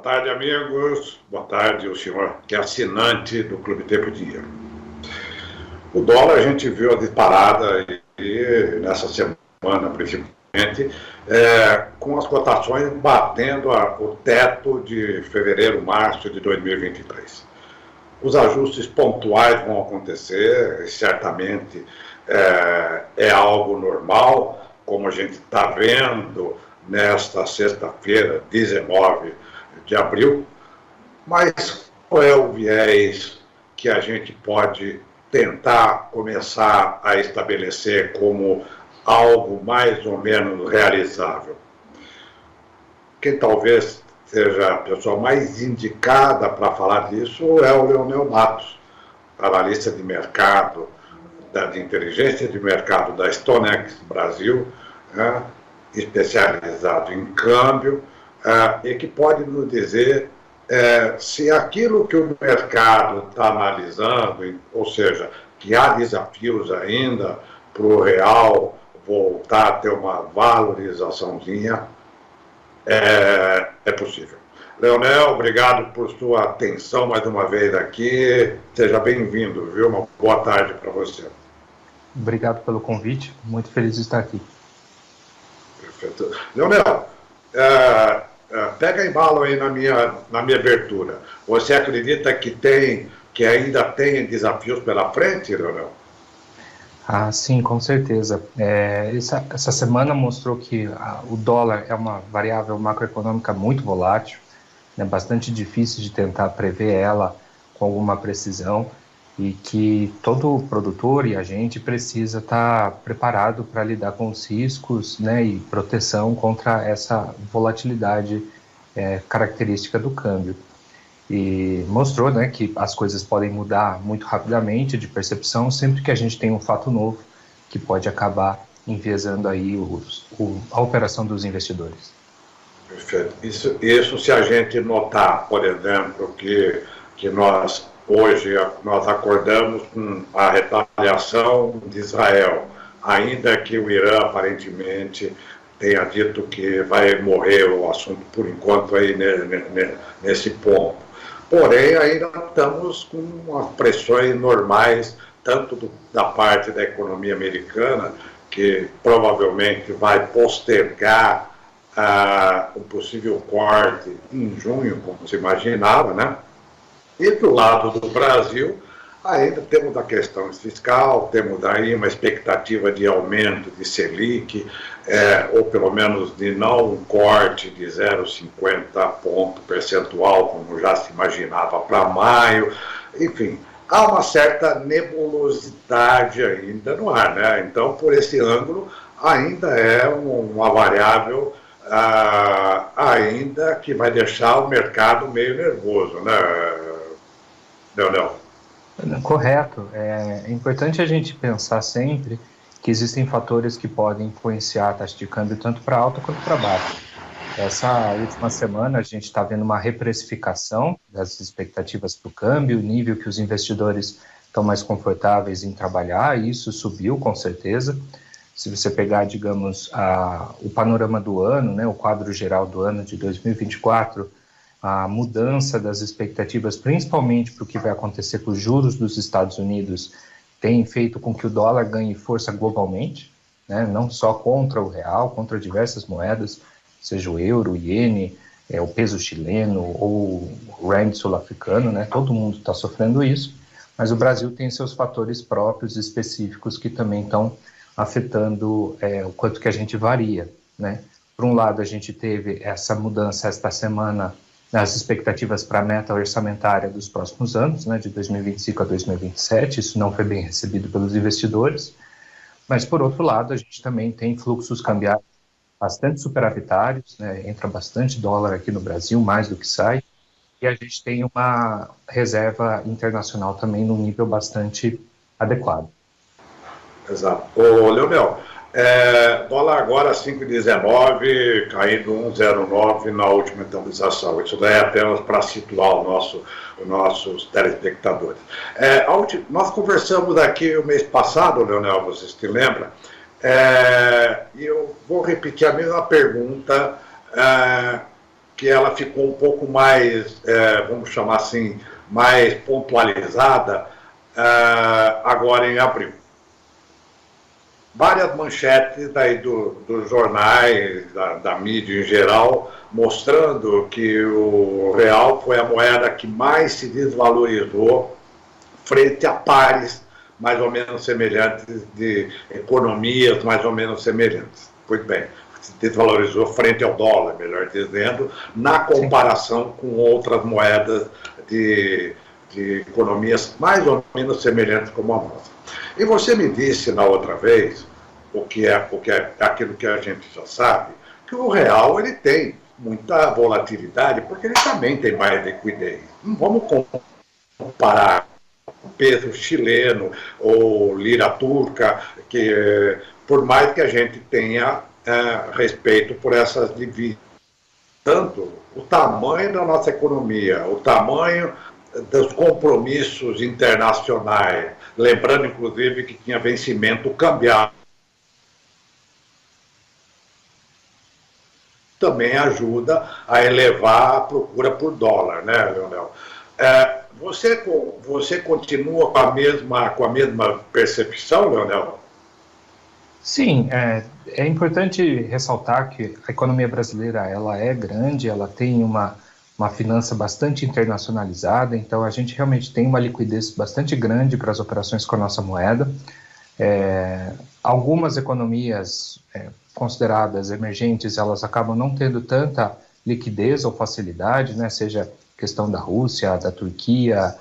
tarde, amigos. Boa tarde, o senhor que é assinante do Clube Tempo Dinheiro. O dólar, a gente viu a disparada e nessa semana, principalmente, com as cotações batendo o teto de fevereiro, março de 2023. Os ajustes pontuais vão acontecer, certamente é algo normal, como a gente está vendo nesta sexta-feira, 19 de abril, mas qual é o viés que a gente pode tentar começar a estabelecer como algo mais ou menos realizável? Quem talvez seja a pessoa mais indicada para falar disso é o Leonel Matos, analista de mercado, de inteligência de mercado da StoneX Brasil, né, especializado em câmbio, e que pode nos dizer se aquilo que o mercado está analisando, ou seja, que há desafios ainda para o real voltar a ter uma valorizaçãozinha, é possível. Leonel, obrigado por sua atenção mais uma vez aqui. Seja bem-vindo, viu? Uma boa tarde para você. Obrigado pelo convite, muito feliz de estar aqui. Perfeito. Leonel, pega embalo aí na minha abertura. Você acredita que ainda tem desafios pela frente, Leonel? Ah, sim, com certeza. Essa semana mostrou que o dólar é uma variável macroeconômica muito volátil, né, bastante difícil de tentar prever ela com alguma precisão, e que todo produtor e agente precisa estar preparado para lidar com os riscos, né, e proteção contra essa volatilidade característica do câmbio. E mostrou, né, que as coisas podem mudar muito rapidamente de percepção sempre que a gente tem um fato novo que pode acabar enviesando aí a operação dos investidores. Perfeito. Isso se a gente notar, por exemplo, que nós hoje nós acordamos com a retaliação de Israel, ainda que o Irã aparentemente tenha dito que vai morrer o assunto por enquanto aí nesse ponto. Porém, ainda estamos com as pressões normais, tanto da parte da economia americana, que provavelmente vai postergar um possível corte em junho, como se imaginava, né? E do lado do Brasil, ainda temos a questão fiscal, temos aí uma expectativa de aumento de Selic, ou pelo menos de não um corte de 0,50 ponto percentual, como já se imaginava para maio. Enfim, há uma certa nebulosidade ainda no ar, né? Então, por esse ângulo, ainda é uma variável ainda que vai deixar o mercado meio nervoso, né, Leonel? Correto. É importante a gente pensar sempre que existem fatores que podem influenciar a taxa de câmbio tanto para alta quanto para baixa. Essa última semana a gente está vendo uma reprecificação das expectativas para o câmbio, o nível que os investidores estão mais confortáveis em trabalhar, e isso subiu com certeza. Se você pegar, digamos, o panorama do ano, né, o quadro geral do ano de 2024, a mudança das expectativas, principalmente para o que vai acontecer com os juros dos Estados Unidos, tem feito com que o dólar ganhe força globalmente, né, não só contra o real, contra diversas moedas, seja o euro, o iene, o peso chileno ou o rand sul-africano, né, todo mundo está sofrendo isso, mas o Brasil tem seus fatores próprios específicos que também estão afetando o quanto que a gente varia, né? Por um lado, a gente teve essa mudança esta semana nas expectativas para a meta orçamentária dos próximos anos, né, de 2025 a 2027, isso não foi bem recebido pelos investidores, mas, por outro lado, a gente também tem fluxos cambiais bastante superavitários, né, entra bastante dólar aqui no Brasil, mais do que sai, e a gente tem uma reserva internacional também num nível bastante adequado. Exato. Ô, Leonel, dólar agora 5,19, caindo 1,09 na última atualização. Isso daí é apenas para situar os nossos telespectadores. Nós conversamos aqui o mês passado, Leonel, vocês se lembram? E eu vou repetir a mesma pergunta que ela ficou um pouco mais, vamos chamar assim, mais pontualizada agora em abril. Várias manchetes daí dos jornais, da mídia em geral, mostrando que o real foi a moeda que mais se desvalorizou frente a pares mais ou menos semelhantes, de economias mais ou menos semelhantes. Muito bem, se desvalorizou frente ao dólar, melhor dizendo, na comparação com outras moedas de economias mais ou menos semelhantes como a nossa. E você me disse na outra vez, o que é aquilo que a gente já sabe, que o real ele tem muita volatilidade, porque ele também tem mais liquidez. Não vamos comparar o peso chileno ou lira turca, que por mais que a gente tenha respeito por essas divisas, tanto o tamanho da nossa economia, o tamanho dos compromissos internacionais, lembrando inclusive que tinha vencimento cambial, também ajuda a elevar a procura por dólar, né, Leonel? Você continua com a mesma percepção, Leonel? Sim, é importante ressaltar que a economia brasileira ela é grande, ela tem uma finança bastante internacionalizada, então a gente realmente tem uma liquidez bastante grande para as operações com a nossa moeda. Algumas economias consideradas emergentes, elas acabam não tendo tanta liquidez ou facilidade, né? Seja questão da Rússia, da Turquia,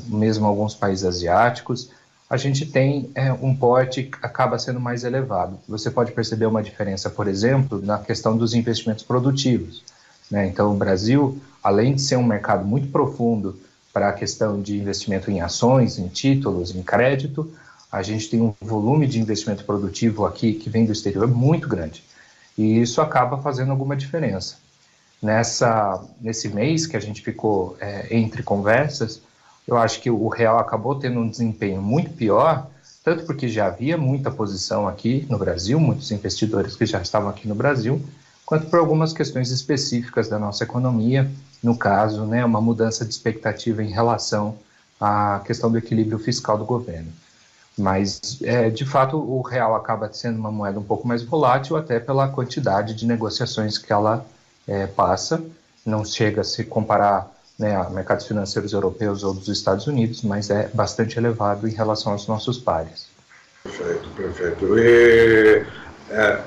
mesmo alguns países asiáticos. A gente tem um porte que acaba sendo mais elevado. Você pode perceber uma diferença, por exemplo, na questão dos investimentos produtivos, né? Então, o Brasil, além de ser um mercado muito profundo para a questão de investimento em ações, em títulos, em crédito, a gente tem um volume de investimento produtivo aqui que vem do exterior muito grande. E isso acaba fazendo alguma diferença. Nesse mês que a gente ficou entre conversas, eu acho que o real acabou tendo um desempenho muito pior, tanto porque já havia muita posição aqui no Brasil, muitos investidores que já estavam aqui no Brasil, quanto por algumas questões específicas da nossa economia, no caso, né, uma mudança de expectativa em relação à questão do equilíbrio fiscal do governo. Mas, de fato, o real acaba sendo uma moeda um pouco mais volátil, até pela quantidade de negociações que ela passa. Não chega a se comparar, né, a mercados financeiros europeus ou dos Estados Unidos, mas é bastante elevado em relação aos nossos pares. Perfeito, perfeito. E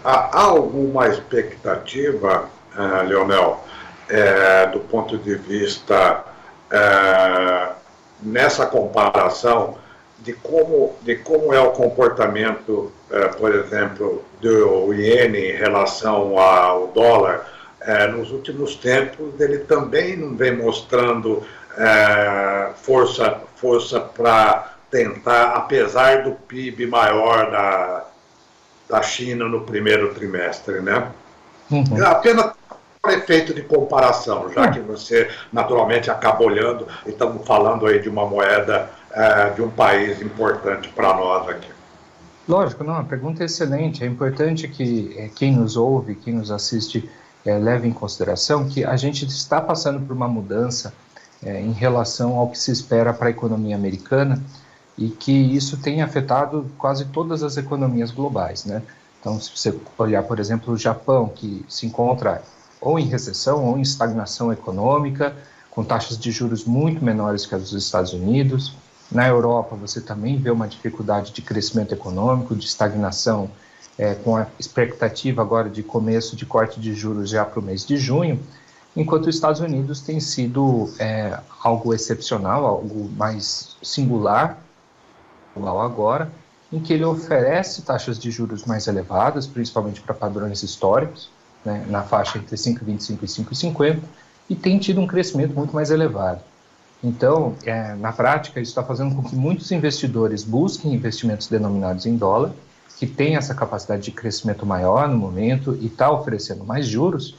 há alguma expectativa, Leonel, do ponto de vista nessa comparação de como é o comportamento, por exemplo, do iene em relação ao dólar? Nos últimos tempos, ele também não vem mostrando força para tentar, apesar do PIB maior da China no primeiro trimestre, né? Uhum. Apenas por efeito de comparação, já que você naturalmente acaba olhando e estamos falando aí de uma moeda de um país importante para nós aqui. Lógico, não, a pergunta é excelente. É importante que quem nos ouve, quem nos assiste, leve em consideração que a gente está passando por uma mudança em relação ao que se espera para a economia americana e que isso tem afetado quase todas as economias globais, né? Então, se você olhar, por exemplo, o Japão, que se encontra ou em recessão ou em estagnação econômica, com taxas de juros muito menores que as dos Estados Unidos. Na Europa, você também vê uma dificuldade de crescimento econômico, de estagnação, com a expectativa agora de começo de corte de juros já para o mês de junho, enquanto os Estados Unidos tem sido algo excepcional, algo mais singular, agora, em que ele oferece taxas de juros mais elevadas, principalmente para padrões históricos, né, na faixa entre 5,25 e 5,50, e tem tido um crescimento muito mais elevado. Então, na prática, isso está fazendo com que muitos investidores busquem investimentos denominados em dólar, que tem essa capacidade de crescimento maior no momento e está oferecendo mais juros,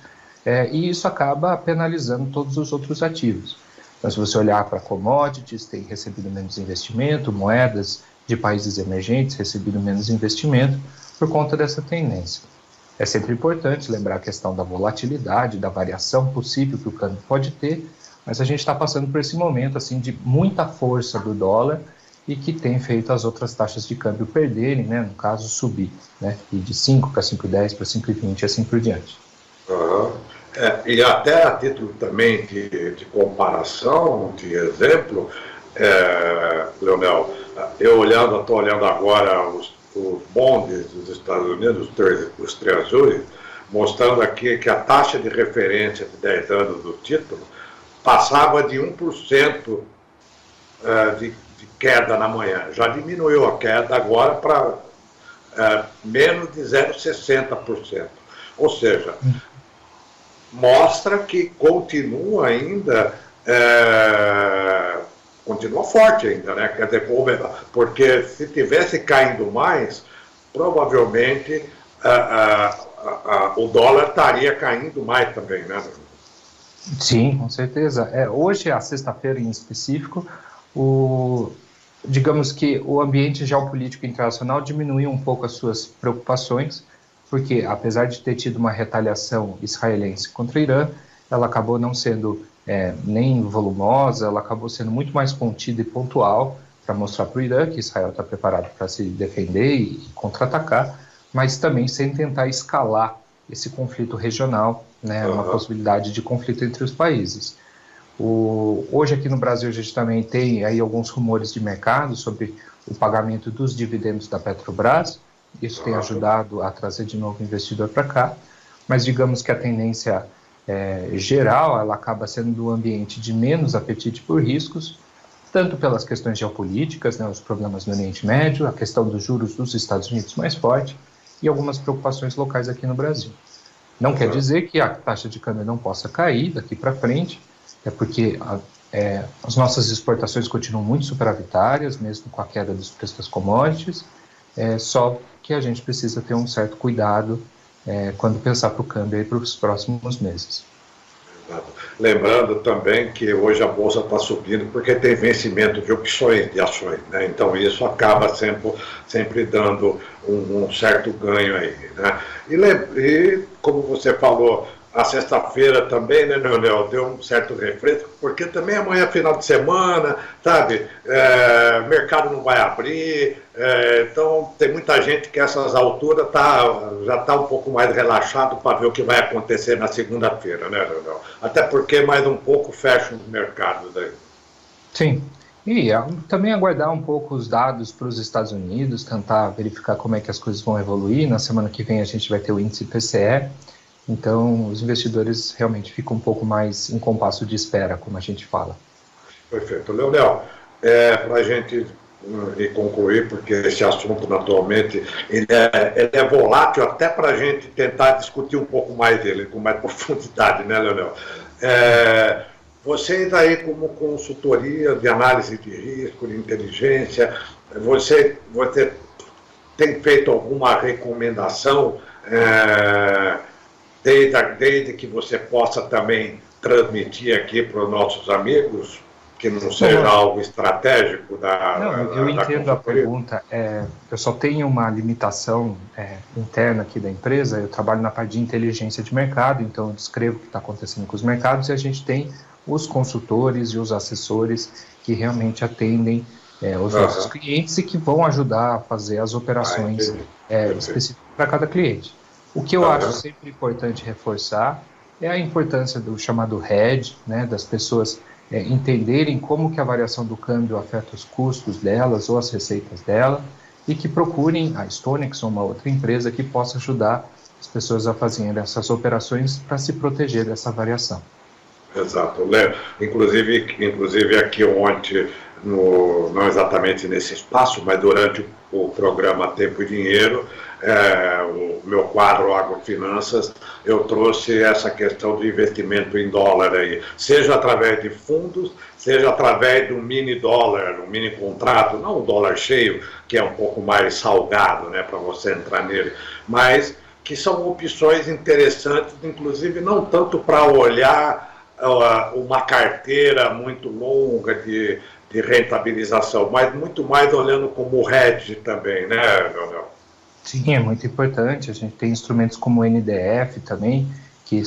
e isso acaba penalizando todos os outros ativos. Então, se você olhar para commodities, tem recebido menos investimento, moedas de países emergentes recebido menos investimento por conta dessa tendência. É sempre importante lembrar a questão da volatilidade, da variação possível que o câmbio pode ter, mas a gente está passando por esse momento assim de muita força do dólar e que tem feito as outras taxas de câmbio perderem, né, no caso subir, né, e de 5 para 5,10 para 5,20 e assim por diante. Uhum. E até a título também de comparação, de exemplo, Leonel, estou olhando agora os bondes dos Estados Unidos, os treasuries, mostrando aqui que a taxa de referência de 10 anos do título passava de 1% de queda na manhã. Já diminuiu a queda agora para menos de 0,60%. Ou seja, mostra que continua ainda, continua forte ainda, né? Quer dizer, porque se tivesse caindo mais, provavelmente o dólar estaria caindo mais também, né? Sim, com certeza. Hoje, a sexta-feira em específico, digamos que o ambiente geopolítico internacional diminuiu um pouco as suas preocupações, porque apesar de ter tido uma retaliação israelense contra o Irã, ela acabou não sendo nem volumosa, ela acabou sendo muito mais contida e pontual para mostrar para o Irã que Israel está preparado para se defender e contra-atacar, mas também sem tentar escalar esse conflito regional, né, uma possibilidade de conflito entre os países. Hoje aqui no Brasil a gente também tem aí alguns rumores de mercado sobre o pagamento dos dividendos da Petrobras. Isso tem ajudado a trazer de novo investidor para cá, mas digamos que a tendência geral ela acaba sendo do ambiente de menos apetite por riscos, tanto pelas questões geopolíticas, né, os problemas no Oriente Médio, a questão dos juros dos Estados Unidos mais forte e algumas preocupações locais aqui no Brasil. Não quer dizer que a taxa de câmbio não possa cair daqui para frente, porque as nossas exportações continuam muito superavitárias, mesmo com a queda dos preços das commodities, só que a gente precisa ter um certo cuidado quando pensar para o câmbio para os próximos meses. Lembrando também que hoje a Bolsa está subindo porque tem vencimento de opções de ações, né? Então isso acaba sempre dando um certo ganho aí, né? E como você falou, a sexta-feira também, né, Leonel, deu um certo refresco, porque também amanhã é final de semana, sabe? Mercado não vai abrir, então tem muita gente que a essas alturas já está um pouco mais relaxado para ver o que vai acontecer na segunda-feira, né, Leonel? Até porque mais um pouco fecham os mercados daí. Sim, e também aguardar um pouco os dados para os Estados Unidos, tentar verificar como é que as coisas vão evoluir. Na semana que vem a gente vai ter o índice PCE, então os investidores realmente ficam um pouco mais em compasso de espera, como a gente fala. Perfeito. Leonel, para a gente concluir, porque esse assunto naturalmente ele é volátil até para a gente tentar discutir um pouco mais dele, com mais profundidade, né, Leonel? Vocês aí como consultoria de análise de risco, de inteligência, você tem feito alguma recomendação desde que você possa também transmitir aqui para os nossos amigos, que não seja algo estratégico eu entendo a pergunta. Eu só tenho uma limitação interna aqui da empresa. Eu trabalho na parte de inteligência de mercado, então eu descrevo o que está acontecendo com os mercados e a gente tem os consultores e os assessores que realmente atendem os nossos clientes e que vão ajudar a fazer as operações específicas para cada cliente. O que eu acho sempre importante reforçar é a importância do chamado hedge, né, das pessoas entenderem como que a variação do câmbio afeta os custos delas ou as receitas dela e que procurem a StoneX ou uma outra empresa que possa ajudar as pessoas a fazerem essas operações para se proteger dessa variação. Exato. Inclusive aqui ontem, não exatamente nesse espaço, mas durante o programa Tempo e Dinheiro, o meu quadro Agrofinanças, eu trouxe essa questão do investimento em dólar aí, seja através de fundos, seja através do mini dólar, um mini contrato, não o dólar cheio, que é um pouco mais salgado, né, para você entrar nele, mas que são opções interessantes, inclusive não tanto para olhar uma carteira muito longa de rentabilização, mas muito mais olhando como hedge também, né, Leonel? Sim, é muito importante. A gente tem instrumentos como o NDF também, que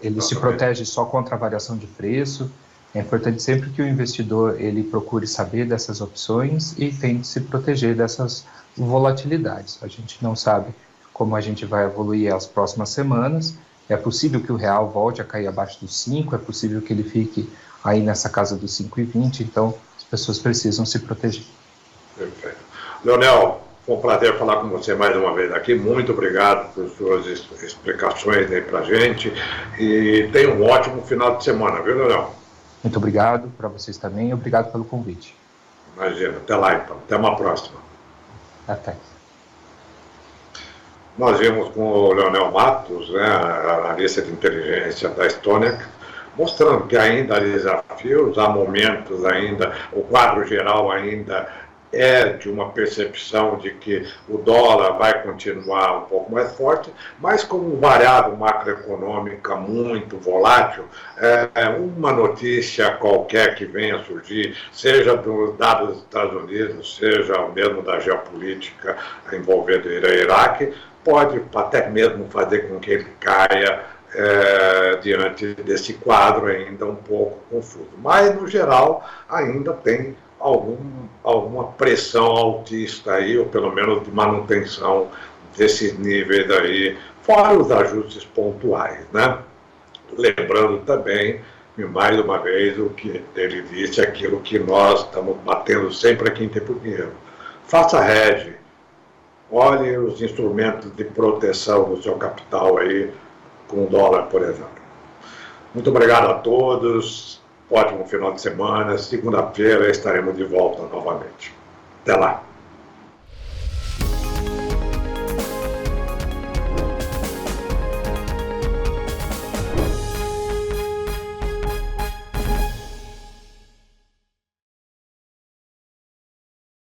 ele se protege só contra a variação de preço. É importante sempre que o investidor ele procure saber dessas opções e tente se proteger dessas volatilidades. A gente não sabe como a gente vai evoluir as próximas semanas. É possível que o real volte a cair abaixo dos 5, é possível que ele fique aí nessa casa dos 5,20, então as pessoas precisam se proteger. Perfeito. Leonel, foi um prazer falar com você mais uma vez aqui. Muito obrigado por suas explicações aí para a gente. E tenha um ótimo final de semana, viu, Leonel? Muito obrigado para vocês também e obrigado pelo convite. Imagina. Até lá, então. Até uma próxima. Até. Nós vimos com o Leonel Matos, né, analista de inteligência da StoneX, mostrando que ainda há desafios, há momentos ainda, o quadro geral ainda é de uma percepção de que o dólar vai continuar um pouco mais forte, mas como variável macroeconômica muito volátil, uma notícia qualquer que venha a surgir, seja dos dados dos Estados Unidos, seja mesmo da geopolítica envolvendo o Iraque, pode até mesmo fazer com que ele caia diante desse quadro ainda um pouco confuso. Mas, no geral, ainda tem alguma pressão altista aí, ou pelo menos de manutenção desses níveis aí, fora os ajustes pontuais, né? Lembrando também, mais uma vez, o que ele disse, aquilo que nós estamos batendo sempre aqui em Tempo Dinheiro. Faça hedge, olhe os instrumentos de proteção do seu capital aí, com o dólar, por exemplo. Muito obrigado a todos. Ótimo final de semana. Segunda-feira estaremos de volta novamente. Até lá.